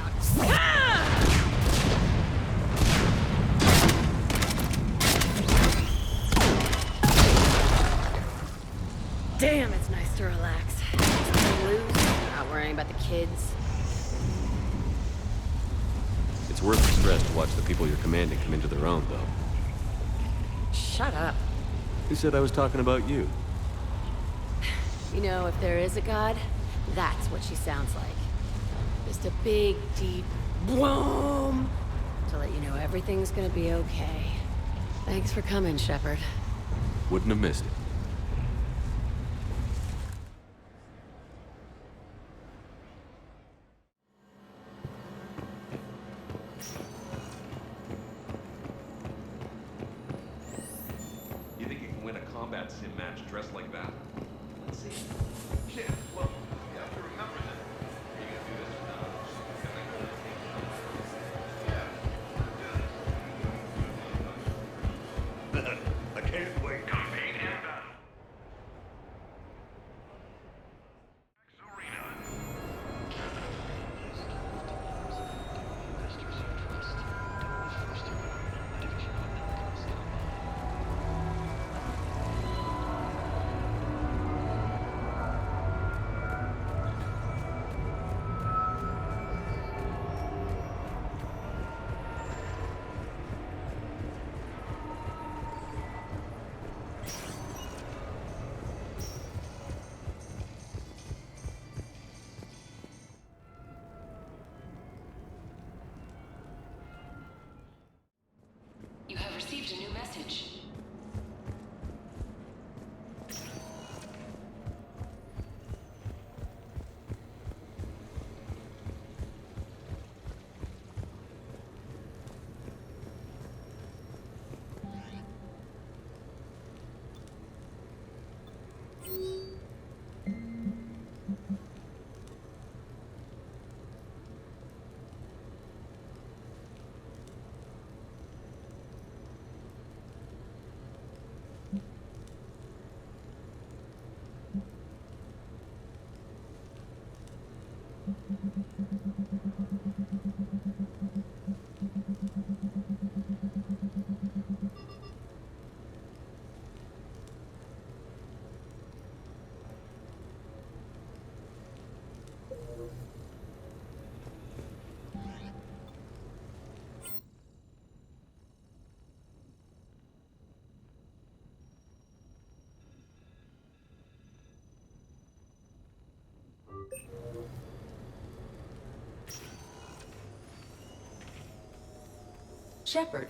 out. Ah! Damn, it's nice to relax. Just loose, not worrying about the kids. It's worth the stress to watch the people you're commanding come into their own, though. Shut up. Who said I was talking about you? You know, if there is a god, that's what she sounds like. Just a big, deep boom to let you know everything's gonna be okay. Thanks for coming, Shepard. Wouldn't have missed it. You think you can win a combat sim match dressed like that? Let's see. Shit, well, you have to remember that. Are you gonna do this or not? I can't wait. Campaign inbound. You have received a new message. Shepard,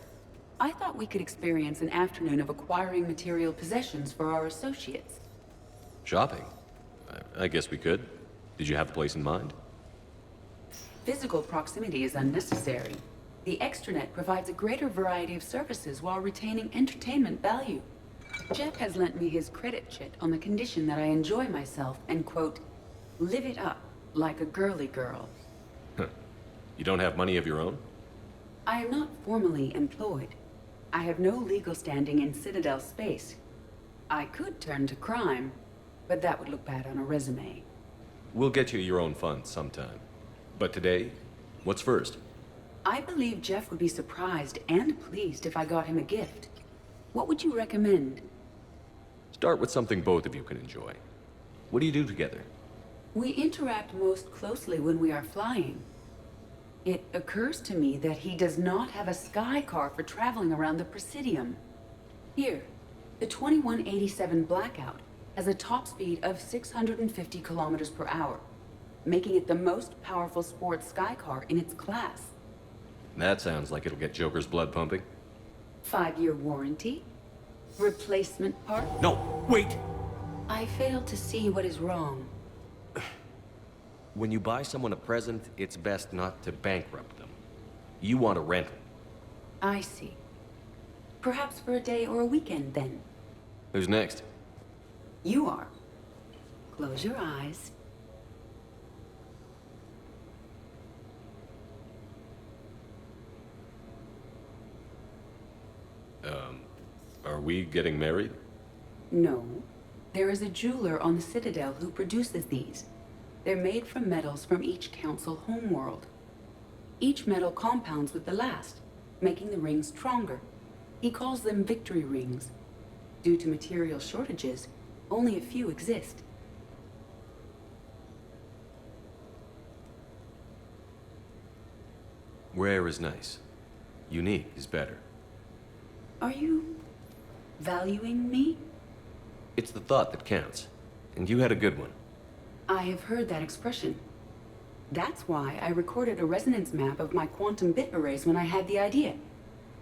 I thought we could experience an afternoon of acquiring material possessions for our associates. Shopping? I guess we could. Did you have a place in mind? Physical proximity is unnecessary. The extranet provides a greater variety of services while retaining entertainment value. Jeff has lent me his credit chit on the condition that I enjoy myself and, quote, live it up like a girly girl. You don't have money of your own? I am not formally employed. I have no legal standing in Citadel space. I could turn to crime, but that would look bad on a resume. We'll get you your own funds sometime. But today, what's first? I believe Jeff would be surprised and pleased if I got him a gift. What would you recommend? Start with something both of you can enjoy. What do you do together? We interact most closely when we are flying. It occurs to me that he does not have a sky car for traveling around the Presidium. Here, the 2187 Blackout has a top speed of 650 kilometers per hour, making it the most powerful sports sky car in its class. That sounds like it'll get Joker's blood pumping. 5-year warranty? Replacement part? No, wait! I fail to see what is wrong. When you buy someone a present, it's best not to bankrupt them. You want a rental. I see. Perhaps for a day or a weekend, then. Who's next? You are. Close your eyes. Are we getting married? No. There is a jeweler on the Citadel who produces these. They're made from metals from each council homeworld. Each metal compounds with the last, making the rings stronger. He calls them victory rings. Due to material shortages, only a few exist. Rare is nice. Unique is better. Are you valuing me? It's the thought that counts. And you had a good one. I have heard that expression. That's why I recorded a resonance map of my quantum bit arrays when I had the idea.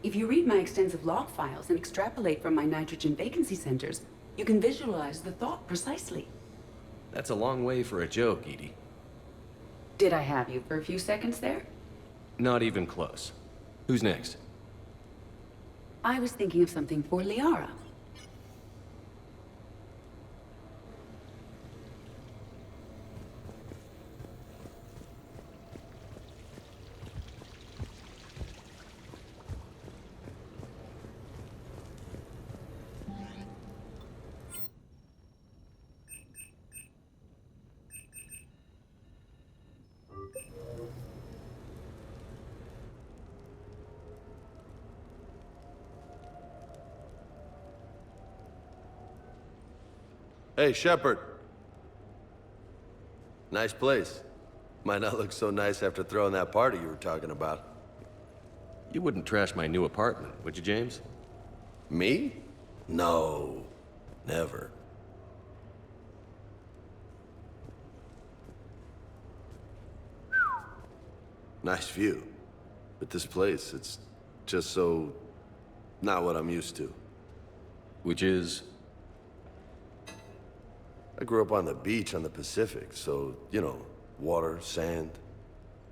If you read my extensive log files and extrapolate from my nitrogen vacancy centers, you can visualize the thought precisely. That's a long way for a joke, Edie. Did I have you for a few seconds there? Not even close. Who's next? I was thinking of something for Liara. Hey, Shepard. Nice place. Might not look so nice after throwing that party you were talking about. You wouldn't trash my new apartment, would you, James? Me? No. Never. Nice view. But this place, it's just so... not what I'm used to. Which is... I grew up on the beach on the Pacific, so, you know, water, sand,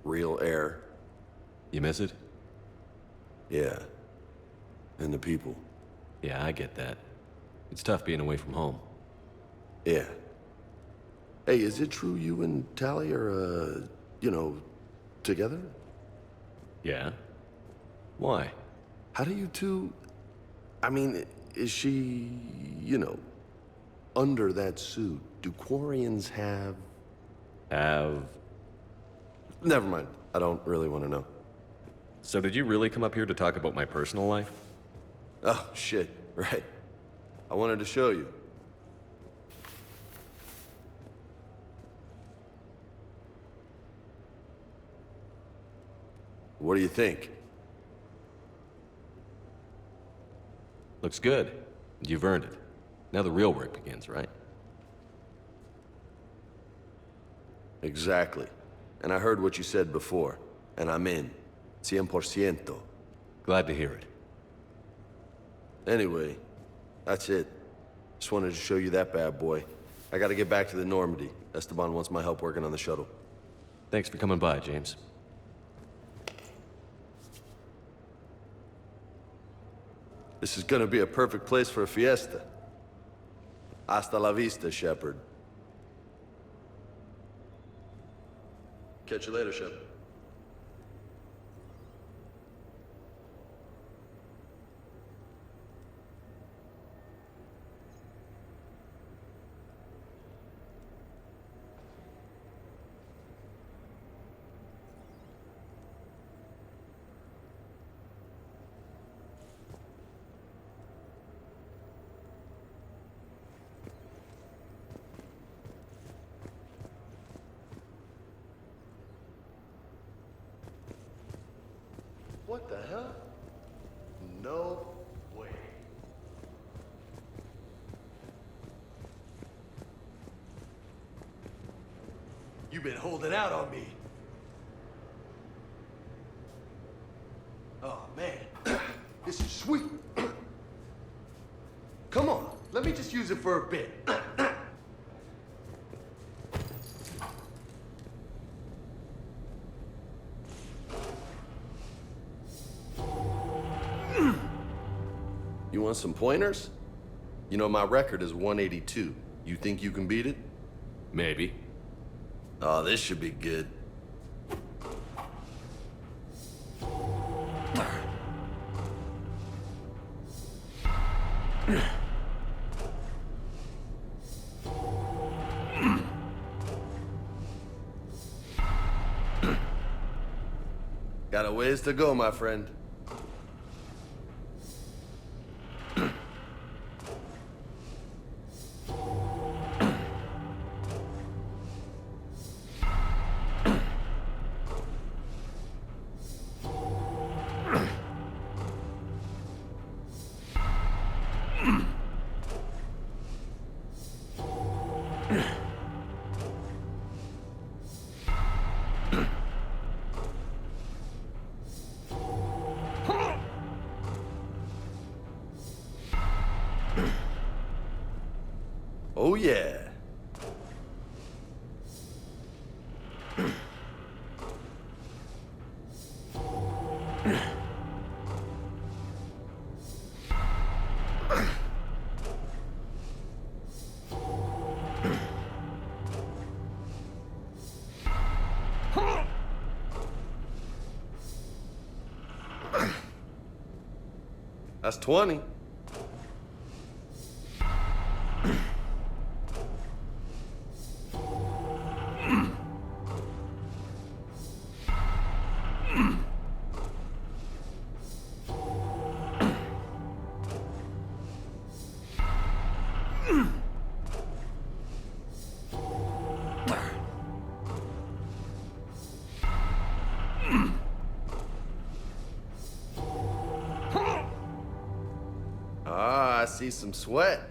real air. You miss it? Yeah. And the people. Yeah, I get that. It's tough being away from home. Yeah. Hey, is it true you and Tally are, you know, together? Yeah? Why? How do you two... I mean, is she, you know, under that suit? Do Quarians have... Have... Never mind. I don't really want to know. So did you really come up here to talk about my personal life? Oh, shit. Right. I wanted to show you. What do you think? Looks good. You've earned it. Now the real work begins, right? Exactly. And I heard what you said before, and I'm in. 100%. Glad to hear it. Anyway, that's it. Just wanted to show you that bad boy. I gotta get back to the Normandy. Esteban wants my help working on the shuttle. Thanks for coming by, James. This is gonna be a perfect place for a fiesta. Hasta la vista, Shepard. Catch you later, Shepard. What the hell? No way. You've been holding out on me. Oh, man. This is sweet. Come on, let me just use it for a bit. You want some pointers? You know, my record is 182. You think you can beat it? Maybe. Oh, this should be good. Got a ways to go, my friend. Oh, yeah. That's 20. Ah, I see some sweat.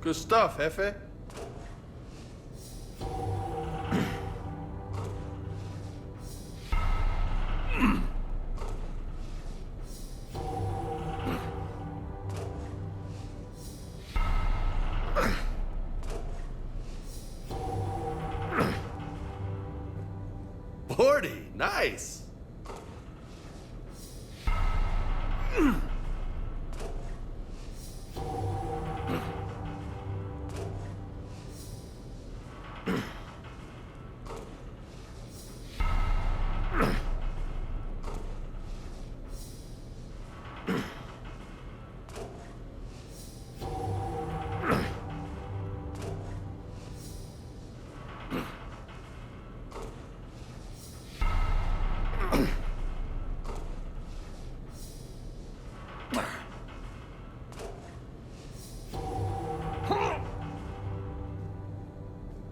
Good stuff, Jefe. Forty, nice.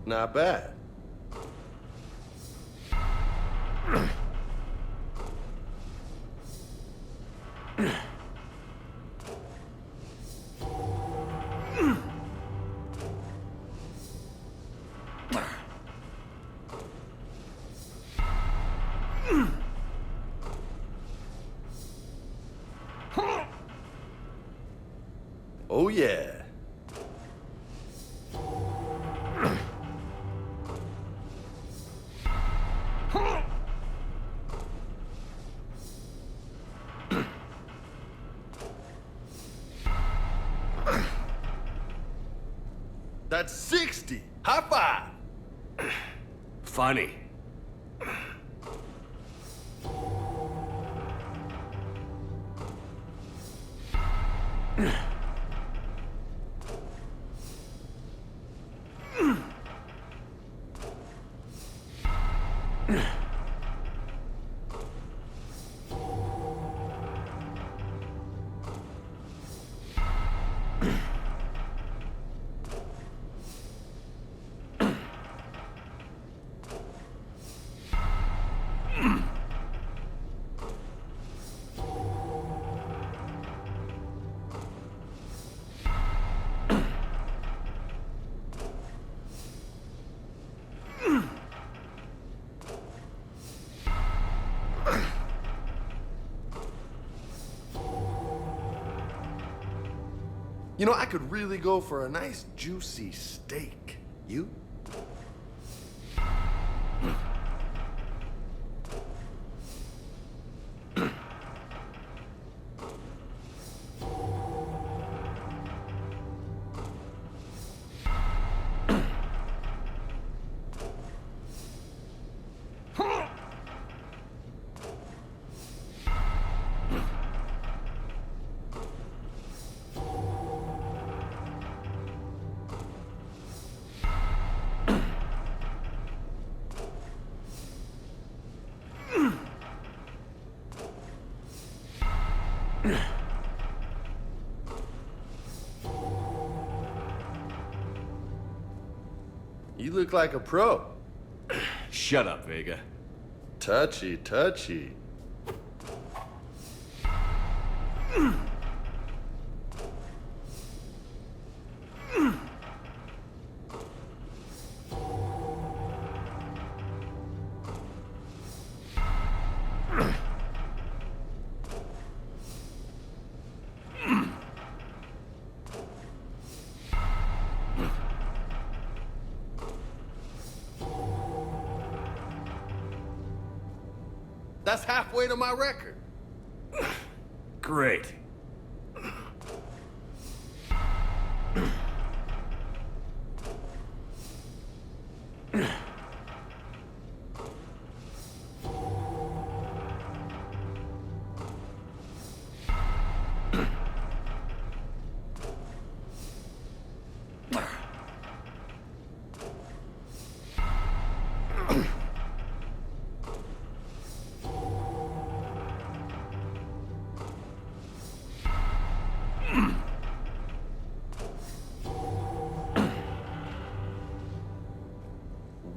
Not bad. Oh, yeah. That's 60. High five. Funny. You know, I could really go for a nice juicy steak. You? You look like a pro. Shut up, Vega. Touchy, touchy. That's halfway to my record. Great.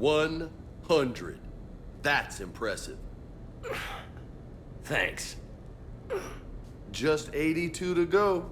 $100. That's impressive. Thanks. Just 82 to go.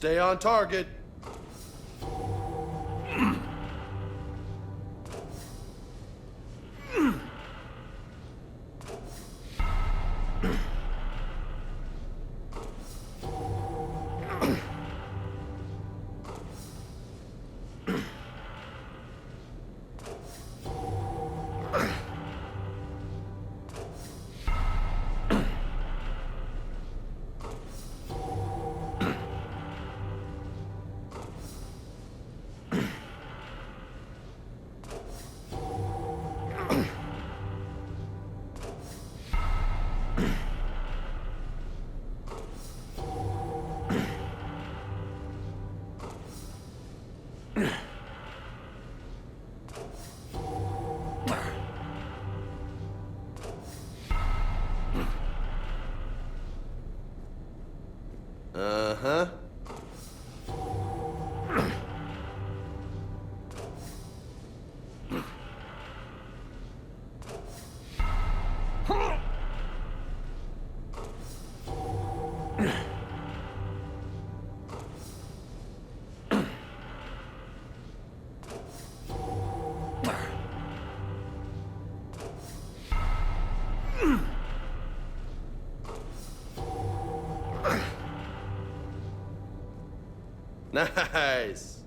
Stay on target. Uh-huh. Nice.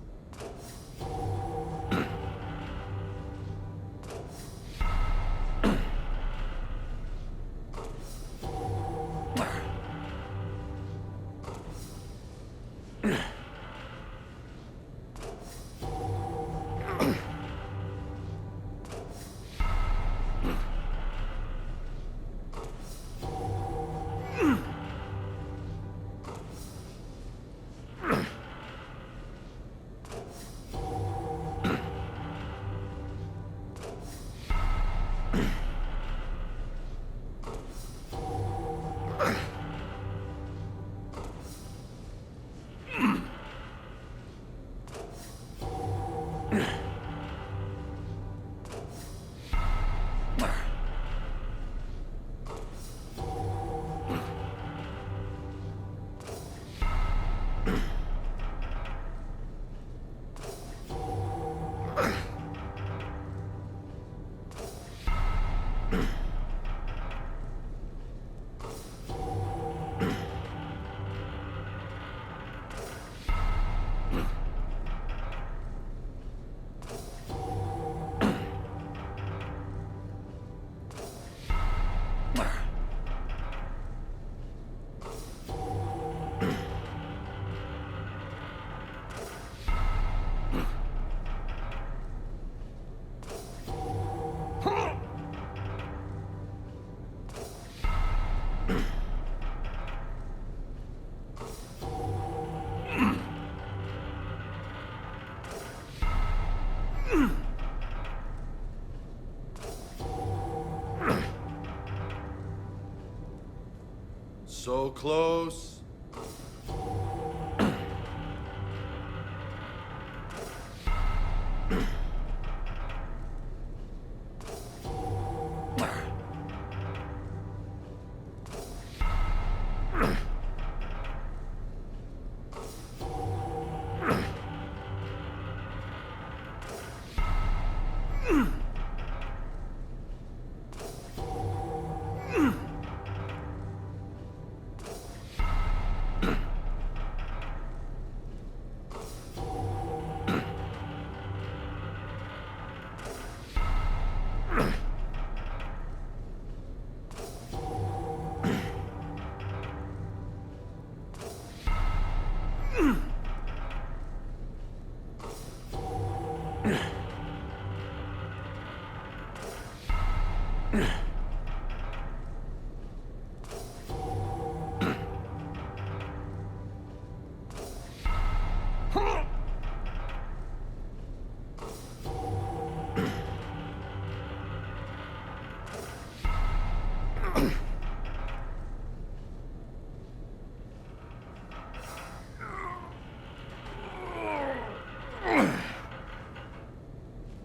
So close.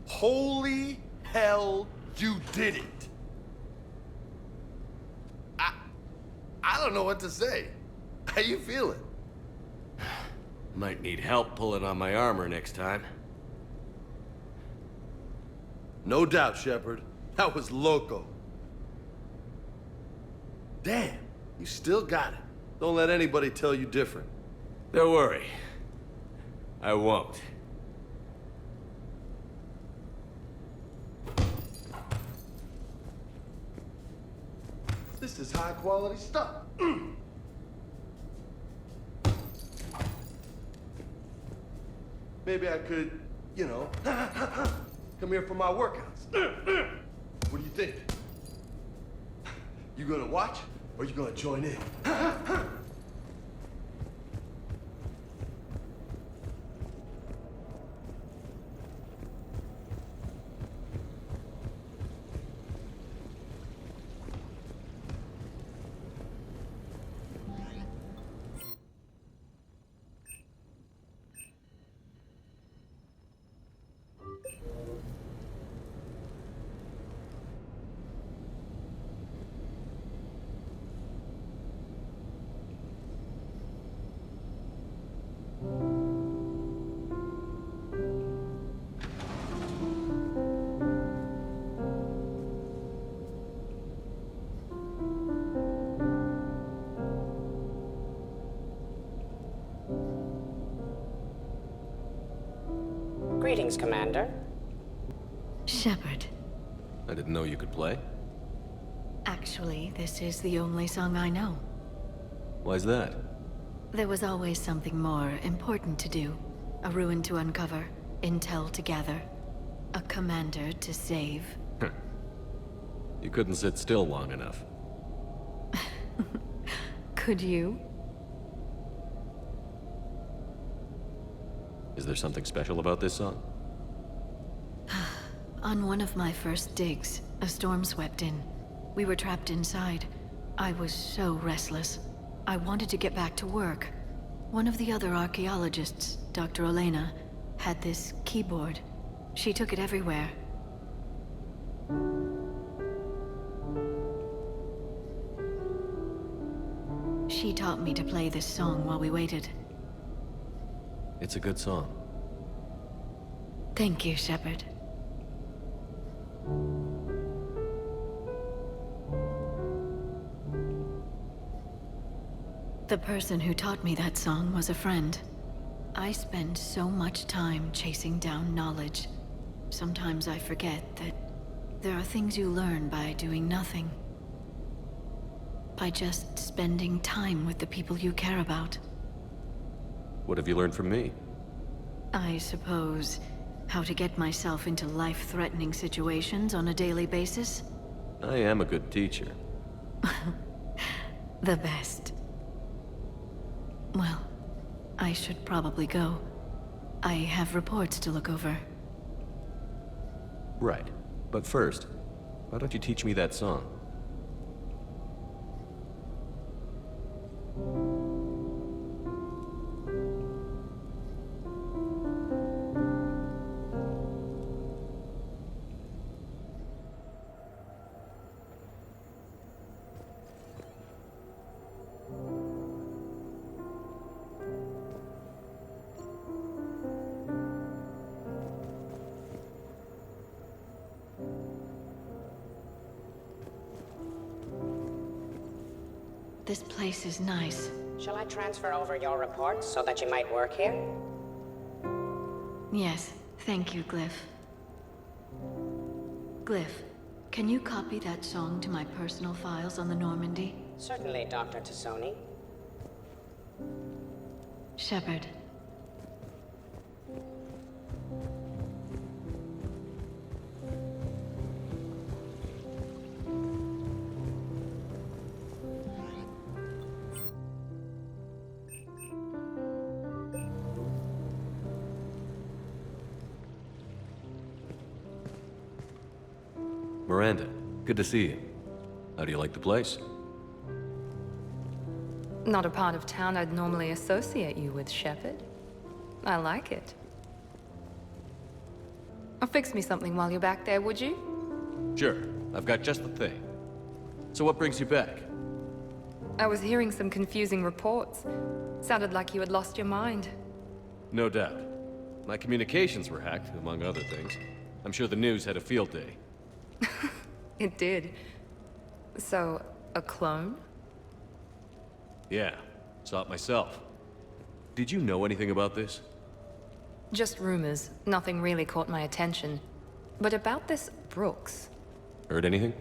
Holy hell, you did it! I don't know what to say. How you feeling? Might need help pulling on my armor next time. No doubt, Shepard. That was loco. Damn, you still got it. Don't let anybody tell you different. Don't worry. I won't. This is high quality stuff. Maybe I could, you know, come here for my workouts. What do you think? You gonna watch or you gonna join in? Greetings, Commander. Shepard. I didn't know you could play. Actually, this is the only song I know. Why's that? There was always something more important to do. A ruin to uncover, intel to gather, a commander to save. You couldn't sit still long enough. Could you? Is there something special about this song? On one of my first digs, a storm swept in. We were trapped inside. I was so restless. I wanted to get back to work. One of the other archaeologists, Dr. Elena, had this keyboard. She took it everywhere. She taught me to play this song while we waited. It's a good song. Thank you, Shepard. The person who taught me that song was a friend. I spend so much time chasing down knowledge. Sometimes I forget that there are things you learn by doing nothing. By just spending time with the people you care about. What have you learned from me? I suppose how to get myself into life-threatening situations on a daily basis? I am a good teacher. The best. Well, I should probably go. I have reports to look over. Right. But first, why don't you teach me that song? this place is nice. Shall I transfer over your reports so that you might work here? Yes, thank you, Glyph. Glyph, can you copy that song to my personal files on the Normandy? Certainly, Dr. Tassoni. Shepard. Miranda, good to see you. How do you like the place? Not a part of town I'd normally associate you with, Shepard. I like it. Fix me something while you're back there, would you? Sure, I've got just the thing. So what brings you back? I was hearing some confusing reports. Sounded like you had lost your mind. No doubt. My communications were hacked, among other things. I'm sure the news had a field day. It did. So, a clone? Yeah, saw it myself. Did you know anything about this? Just rumors. Nothing really caught my attention. But about this Brooks. Heard anything?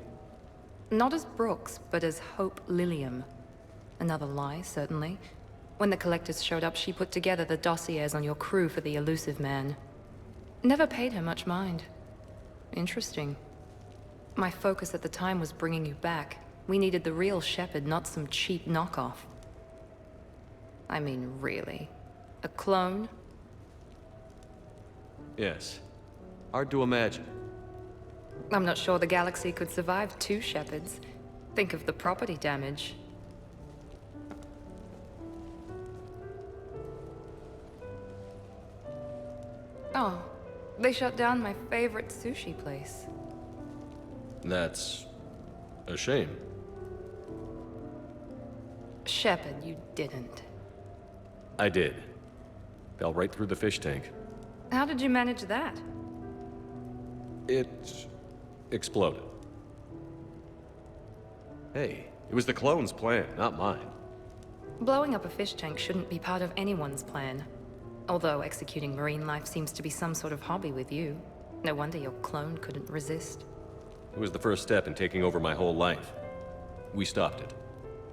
Not as Brooks, but as Hope Lilium. Another lie, certainly. When the collectors showed up, she put together the dossiers on your crew for the elusive man. Never paid her much mind. Interesting. My focus at the time was bringing you back. We needed the real Shepard, not some cheap knockoff. I mean, really. A clone? Yes. Hard to imagine. I'm not sure the galaxy could survive two Shepards. Think of the property damage. Oh, they shut down my favorite sushi place. That's a shame. Shepard, you didn't. I did. Fell right through the fish tank. How did you manage that? It exploded. Hey, it was the clone's plan, not mine. Blowing up a fish tank shouldn't be part of anyone's plan. Although executing marine life seems to be some sort of hobby with you. No wonder your clone couldn't resist. It was the first step in taking over my whole life. We stopped it.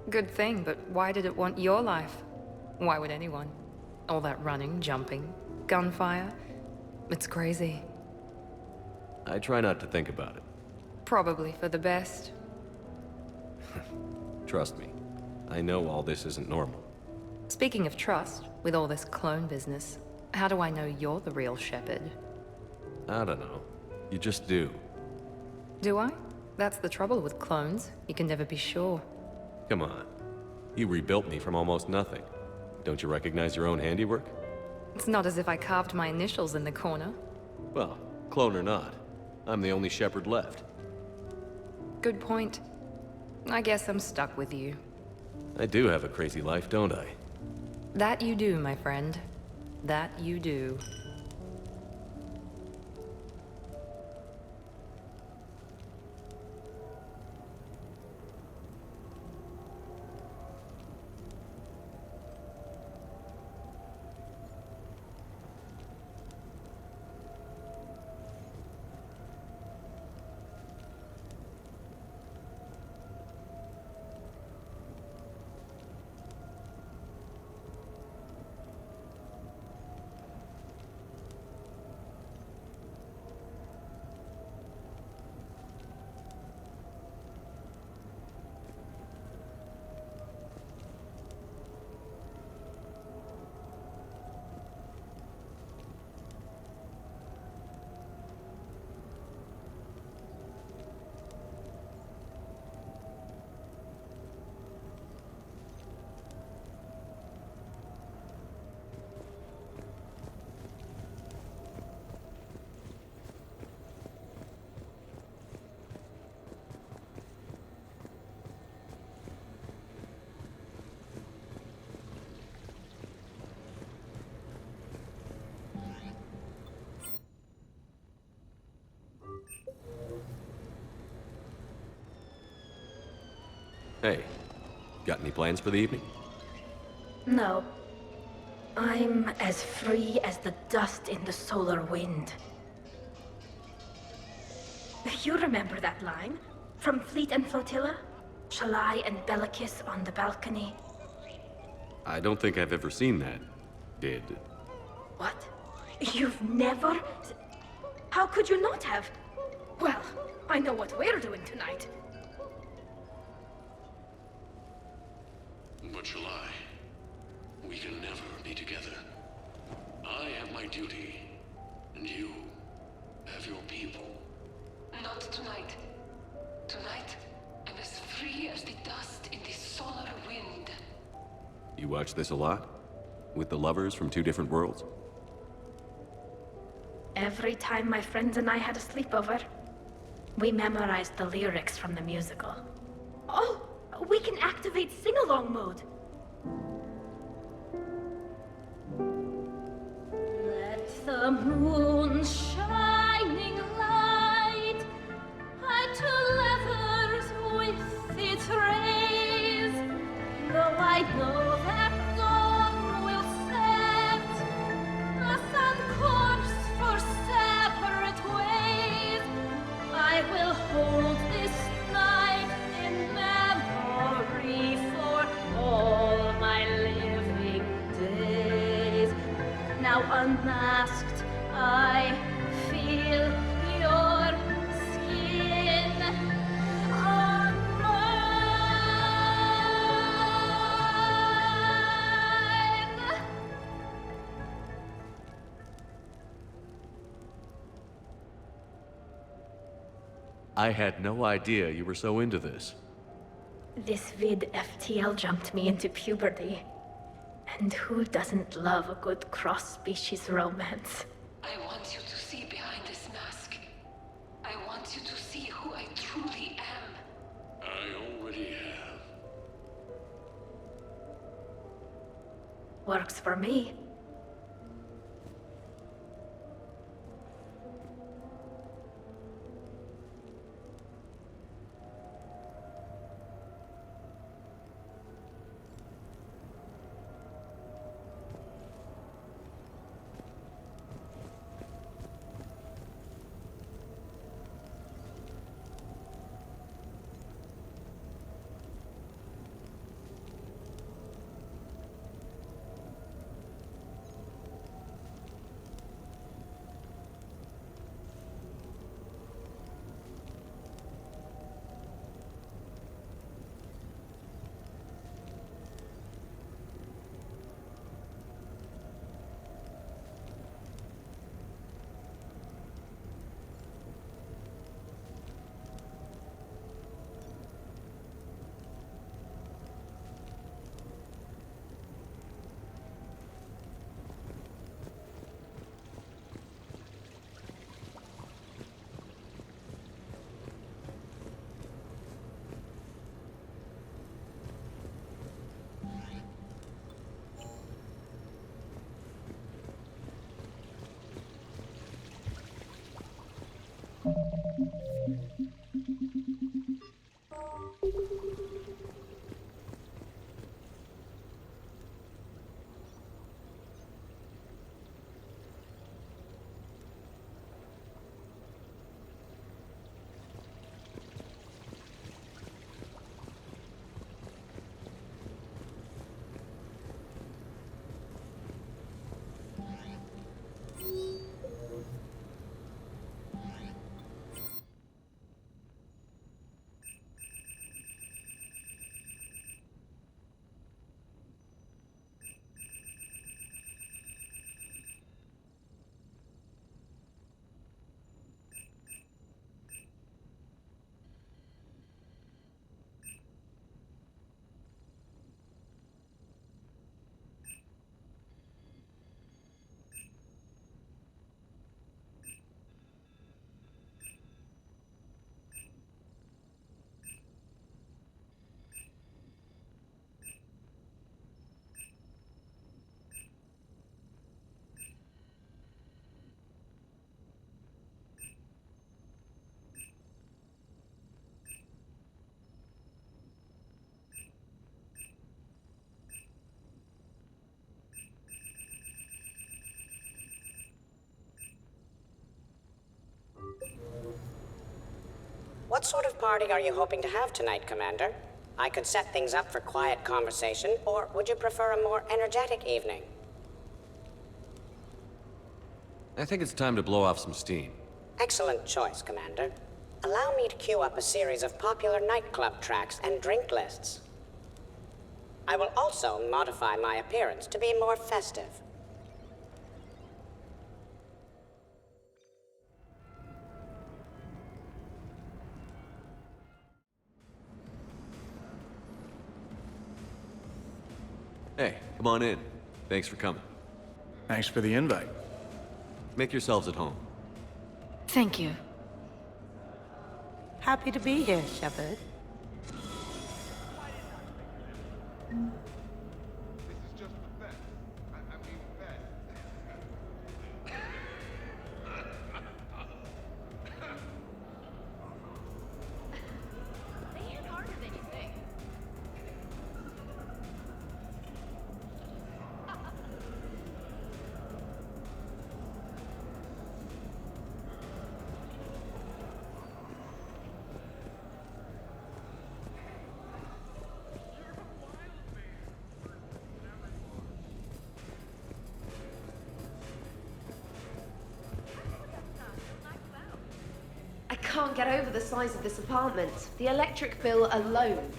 Good thing, but why did it want your life? Why would anyone? All that running, jumping, gunfire. It's crazy. I try not to think about it. Probably for the best. Trust me. I know all this isn't normal. Speaking of trust, with all this clone business, how do I know you're the real Shepard? I don't know. You just do. Do I? That's the trouble with clones. You can never be sure. Come on. You rebuilt me from almost nothing. Don't you recognize your own handiwork? It's not as if I carved my initials in the corner. Well, clone or not, I'm the only Shepherd left. Good point. I guess I'm stuck with you. I do have a crazy life, don't I? That you do, my friend. That you do. Hey, Got any plans for the evening? No. I'm as free as the dust in the solar wind. You remember that line? From Fleet and Flotilla? Shalai and Bellicus on the balcony. I don't think I've ever seen that. Did. What? You've never? How could you not have? Well, I know what we're doing tonight. But Shalai, we can never be together. I have my duty, and you have your people. Not tonight. Tonight, I'm as free as the dust in the solar wind. You watch this a lot? With the lovers from two different worlds? Every time my friends and I had a sleepover, we memorized the lyrics from the musical. Oh, we can activate sing-along mode. Let the moon shining light hide to lovers with its rays. Though I know that dawn will set us on course for separate ways, I will hold this night in memory for all my living days. Now unmasked, I feel your skin on mine. I had no idea you were so into this. This vid FTL jumped me into puberty. And who doesn't love a good cross-species romance? I want you to see behind this mask. I want you to see who I truly am. I already have. Works for me. sort of party are you hoping to have tonight, Commander? I could set things up for quiet conversation, or would you prefer a more energetic evening? I think it's time to blow off some steam. Excellent choice, Commander. Allow me to queue up a series of popular nightclub tracks and drink lists. I will also modify my appearance to be more festive. Hey, come on in. Thanks for coming. Thanks for the invite. Make yourselves at home. Thank you. Happy to be here, Shepard. I can't get over the size of this apartment. The electric bill alone.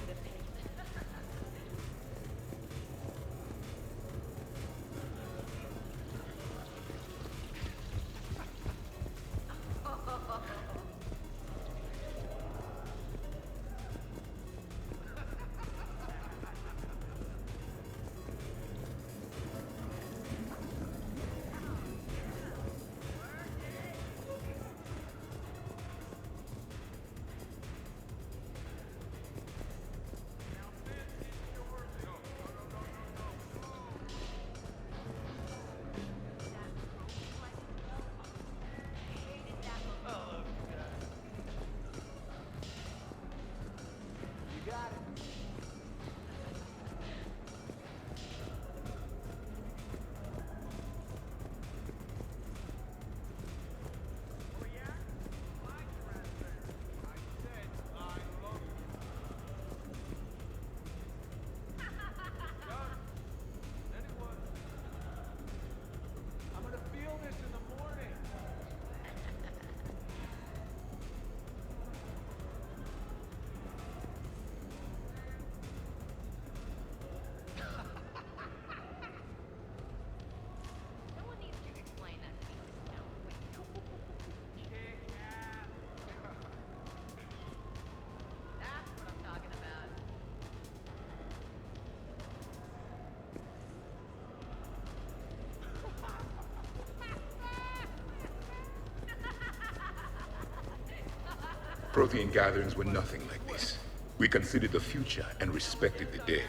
Prothean gatherings were nothing like this. We considered the future and respected the dead.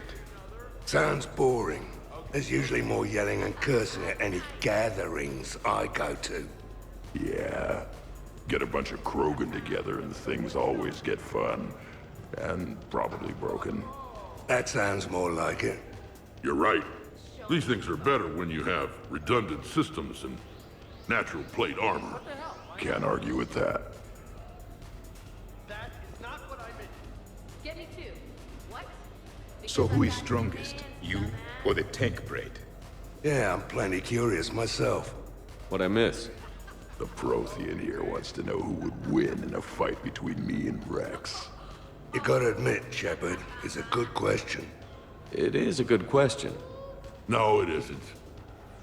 Sounds boring. There's usually more yelling and cursing at any gatherings I go to. Yeah. Get a bunch of Krogan together and things always get fun. And probably broken. That sounds more like it. You're right. These things are better when you have redundant systems and natural plate armor. Can't argue with that. So who is strongest? You or the tank braid? Yeah, I'm plenty curious myself. What'd I miss? The Prothean here wants to know who would win in a fight between me and Rex. You gotta admit, Shepard, it's a good question. It is a good question. No, it isn't.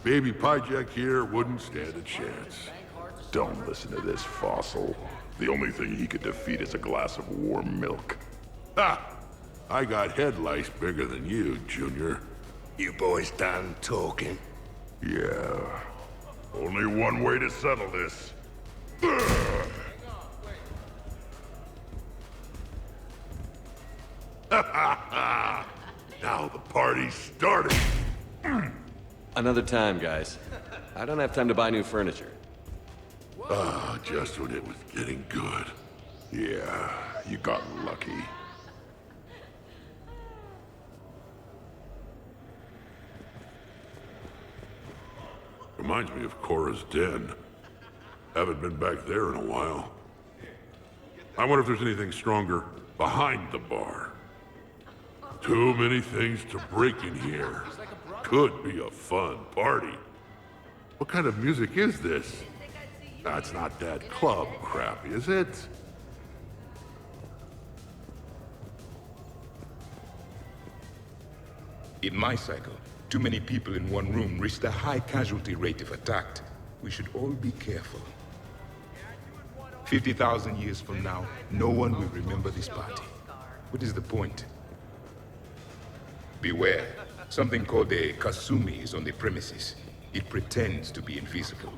Baby Pyjack here wouldn't stand a chance. Don't listen to this fossil. The only thing he could defeat is a glass of warm milk. Ha! I got head lice bigger than you, Junior. You boys done talking? Yeah. Only one way to settle this. Now the party's started. Another time, guys. I don't have time to buy new furniture. Ah, just when it was getting good. Yeah, you got lucky. Reminds me of Cora's den. Haven't been back there in a while. I wonder if there's anything stronger behind the bar. Too many things to break in here. Could be a fun party. What kind of music is this? That's not that club crap, is it? In my cycle, too many people in one room risk a high casualty rate if attacked. We should all be careful. 50,000 years from now, no one will remember this party. What is the point? Beware. Something called a Kasumi is on the premises. It pretends to be invisible.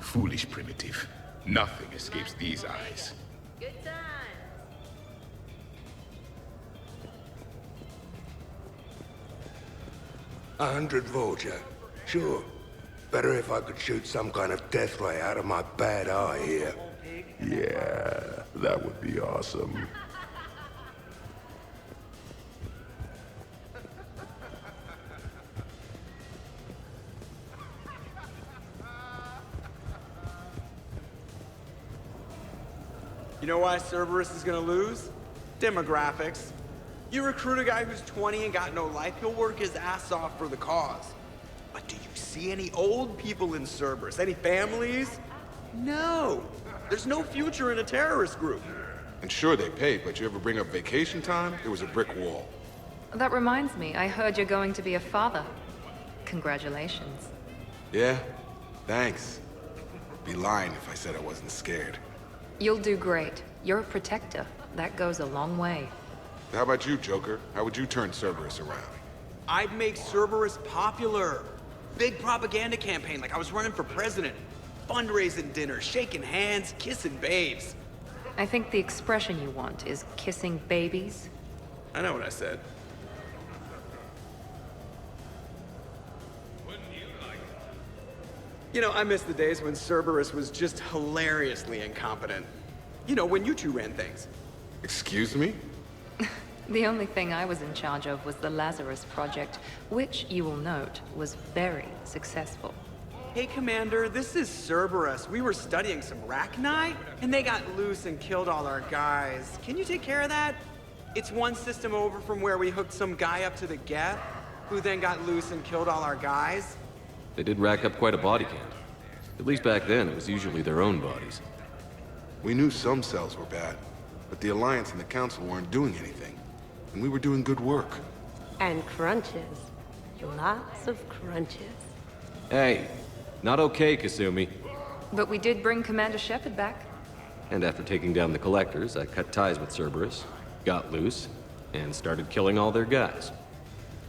Foolish primitive. Nothing escapes these eyes. Good times. 100 Vulture. Sure. Better if I could shoot some kind of death ray out of my bad eye here. Yeah, that would be awesome. You know why Cerberus is gonna lose? Demographics. You recruit a guy who's 20 and got no life, he'll work his ass off for the cause. But do you see any old people in Cerberus? Any families? No. There's no future in a terrorist group. And sure, they pay, but you ever bring up vacation time, it was a brick wall. That reminds me, I heard you're going to be a father. Congratulations. Yeah? Thanks. Be lying if I said I wasn't scared. You'll do great. You're a protector. That goes a long way. How about you, Joker? How would you turn Cerberus around? I'd make Cerberus popular. Big propaganda campaign like I was running for president. Fundraising dinner, shaking hands, kissing babes. I think the expression you want is kissing babies. I know what I said. You know, I miss the days when Cerberus was just hilariously incompetent. You know, when you two ran things. Excuse me? The only thing I was in charge of was the Lazarus Project, which, you will note, was very successful. Hey, Commander, this is Cerberus. We were studying some Rachni, and they got loose and killed all our guys. Can you take care of that? It's one system over from where we hooked some guy up to the Geth, who then got loose and killed all our guys. They did rack up quite a body count. At least back then, it was usually their own bodies. We knew some cells were bad, but the Alliance and the Council weren't doing anything. And we were doing good work. And crunches. Lots of crunches. Hey, not okay, Kasumi. But we did bring Commander Shepard back. And after taking down the Collectors, I cut ties with Cerberus, got loose, and started killing all their guys.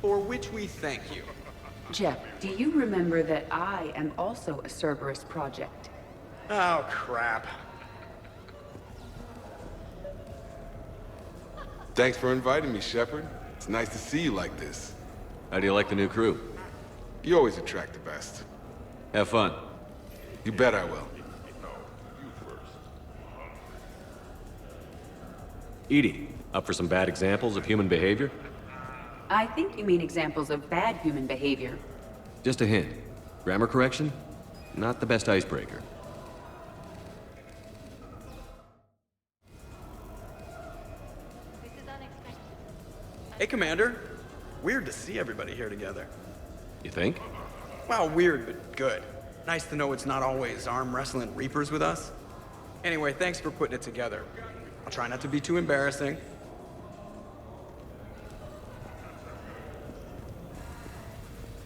For which we thank you. Jeff, do you remember that I am also a Cerberus project? Oh, crap. Thanks for inviting me, Shepard. It's nice to see you like this. How do you like the new crew? You always attract the best. Have fun. You bet I will. Edie, up for some bad examples of human behavior? I think you mean examples of bad human behavior. Just a hint. Grammar correction? Not the best icebreaker. Hey, Commander. Weird to see everybody here together. You think? Well, weird, but good. Nice to know it's not always arm wrestling Reapers with us. Anyway, thanks for putting it together. I'll try not to be too embarrassing.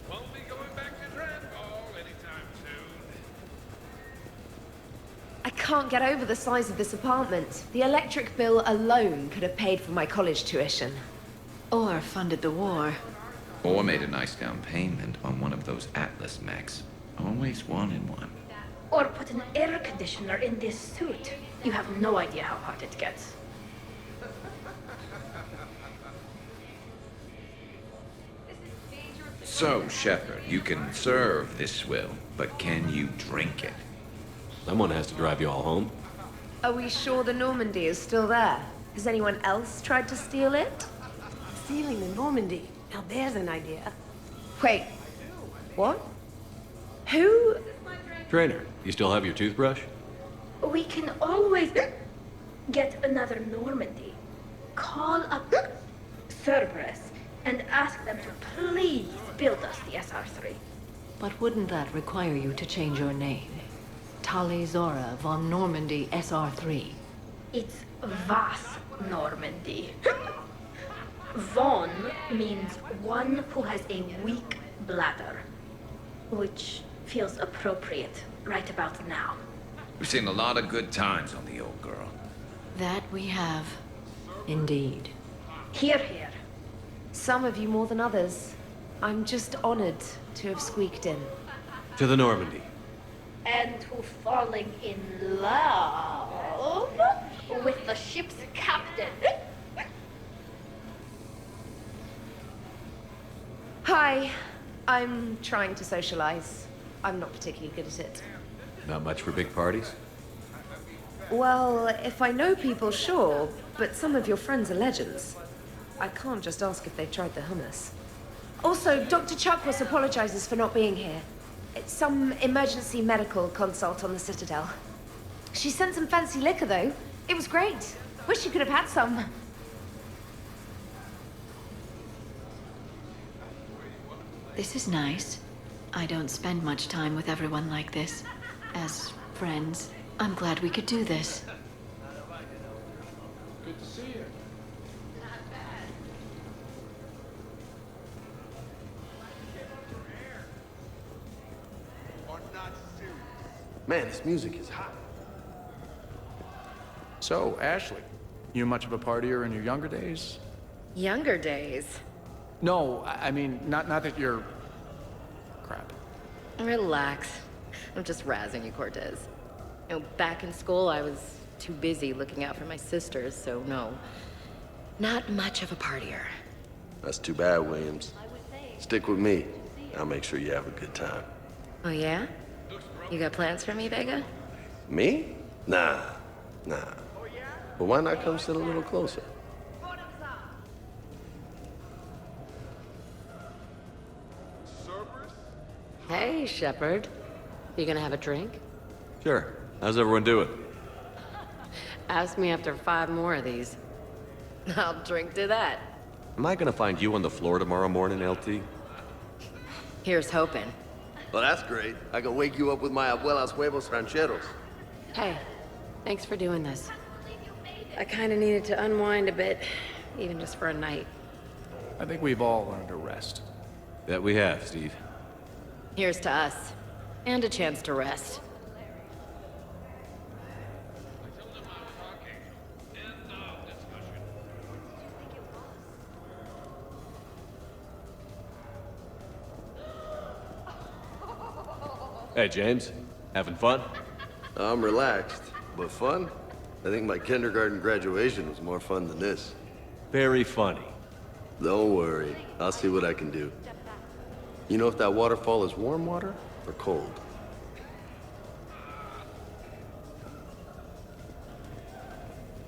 Won't be going back to Dreadball anytime soon. I can't get over the size of this apartment. The electric bill alone could have paid for my college tuition. Or funded the war. Or made a nice down payment on one of those Atlas mechs. Always wanted one. Or put an air conditioner in this suit. You have no idea how hot it gets. So, Shepard, you can serve this swill, but can you drink it? Someone has to drive you all home. Are we sure the Normandy is still there? Has anyone else tried to steal it? Stealing the Normandy. Now there's an idea. Wait. What? Who? Trainer, you still have your toothbrush? We can always... get another Normandy. Call up Cerberus and ask them to please build us the SR3. But wouldn't that require you to change your name? Tali Zora von Normandy SR3. It's Vas Normandy. Von means one who has a weak bladder, which feels appropriate right about now. We've seen a lot of good times on the old girl. That we have. Indeed. Hear, hear. Some of you more than others. I'm just honored to have squeaked in. To the Normandy. And who falling in love with the ship's captain. Hi. I'm trying to socialize. I'm not particularly good at it. Not much for big parties? Well, if I know people, sure, but some of your friends are legends. I can't just ask if they've tried the hummus. Also, Dr. Chuckwas apologizes for not being here. It's some emergency medical consult on the Citadel. She sent some fancy liquor, though. It was great. Wish you could have had some. This is nice. I don't spend much time with everyone like this. As friends, I'm glad we could do this. Good to see you. Man, this music is hot. So, Ashley, you much of a partier in your younger days? Younger days? No, I mean, not that you're... crap. Relax. I'm just razzing you, Cortez. You know, back in school, I was too busy looking out for my sisters, so no. Not much of a partier. That's too bad, Williams. Stick with me. I'll make sure you have a good time. Oh, yeah? You got plans for me, Vega? Me? Nah. But why not come sit a little closer? Hey, Shepard. You gonna have a drink? Sure. How's everyone doing? Ask me after 5 more of these. I'll drink to that. Am I gonna find you on the floor tomorrow morning, LT? Here's hoping. Well, that's great. I can wake you up with my abuela's huevos rancheros. Hey, thanks for doing this. I kinda needed to unwind a bit, even just for a night. I think we've all learned to rest. That we have, Steve. Here's to us. And a chance to rest. Hey, James. Having fun? I'm relaxed, but fun? I think my kindergarten graduation was more fun than this. Very funny. Don't worry. I'll see what I can do. You know if that waterfall is warm water or cold?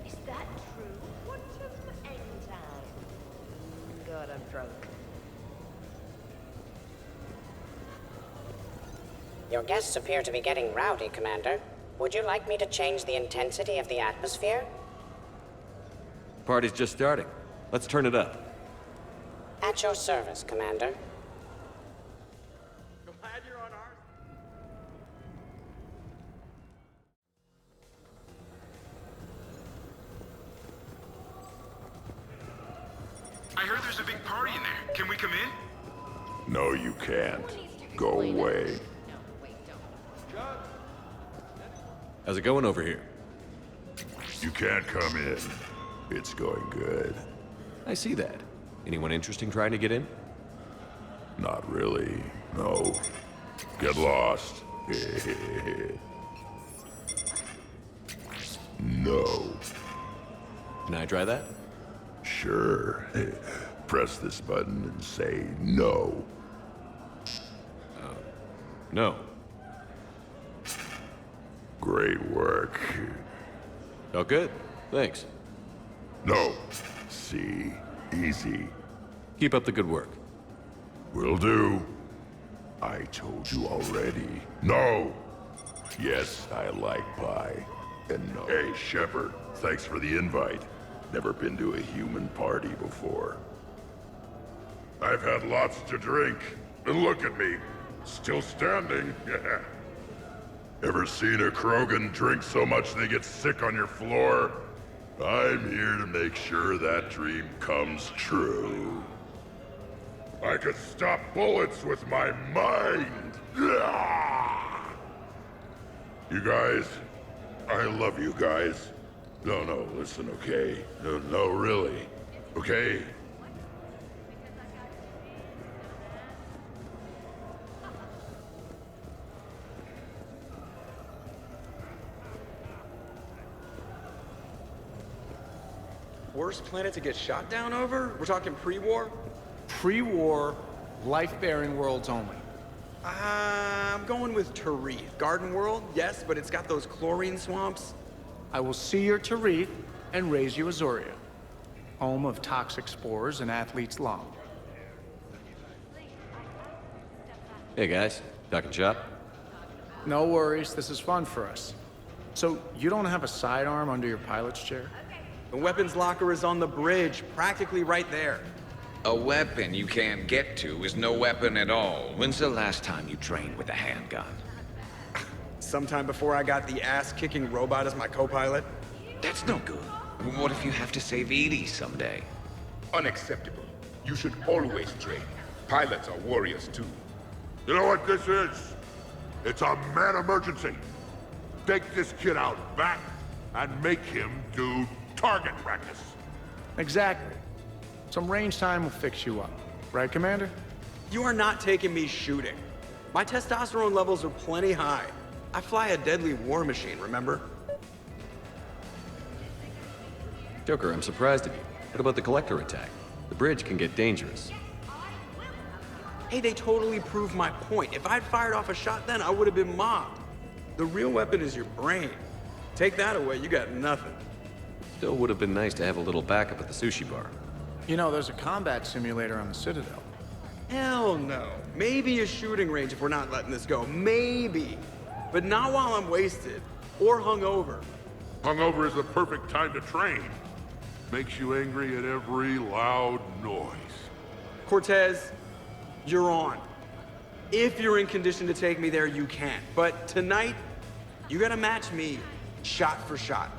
Is that true? Quantum end time. God, I'm drunk. Your guests appear to be getting rowdy, Commander. Would you like me to change the intensity of the atmosphere? Party's just starting. Let's turn it up. At your service, Commander. Glad you're on ours. I heard there's a big party in there. Can we come in? No, you can't. Go away. How's it going over here? You can't come in. It's going good. I see that. Anyone interesting trying to get in? Not really. No. Get lost. No. Can I try that? Sure. Press this button and say no. No. Great work. Oh, good. Thanks. No. See? Easy. Keep up the good work. Will do. I told you already. No! Yes, I like pie. And no. Hey, Shepard. Thanks for the invite. Never been to a human party before. I've had lots to drink. And look at me. Still standing. Ever seen a Krogan drink so much they get sick on your floor? I'm here to make sure that dream comes true. I could stop bullets with my mind! You guys, I love you guys. No, listen, okay? No, really. Okay? Worst planet to get shot down over? We're talking pre-war? Pre-war, life-bearing worlds only. I'm going with Tarith. Garden World, yes, but it's got those chlorine swamps. I will see your Tarith and raise you Azoria, home of toxic spores and athlete's lung. Hey guys, talking shop? No worries, this is fun for us. So, you don't have a sidearm under your pilot's chair? The weapons locker is on the bridge, practically right there. A weapon you can't get to is no weapon at all. When's the last time you trained with a handgun? Sometime before I got the ass-kicking robot as my co-pilot. That's no good. What if you have to save Edie someday? Unacceptable. You should always train. Pilots are warriors too. You know what this is? It's a mad emergency. Take this kid out back and make him do target practice. Exactly. Some range time will fix you up. Right, Commander? You are not taking me shooting. My testosterone levels are plenty high. I fly a deadly war machine, remember? Joker, I'm surprised at you. What about the Collector attack? The bridge can get dangerous. Hey, they totally proved my point. If I'd fired off a shot then, I would have been mobbed. The real weapon is your brain. Take that away, you got nothing. Still would have been nice to have a little backup at the sushi bar. You know, there's a combat simulator on the Citadel. Hell no. Maybe a shooting range if we're not letting this go. Maybe. But not while I'm wasted. Or hungover. Hungover is the perfect time to train. Makes you angry at every loud noise. Cortez, you're on. If you're in condition to take me there, you can. But tonight, you gotta match me shot for shot.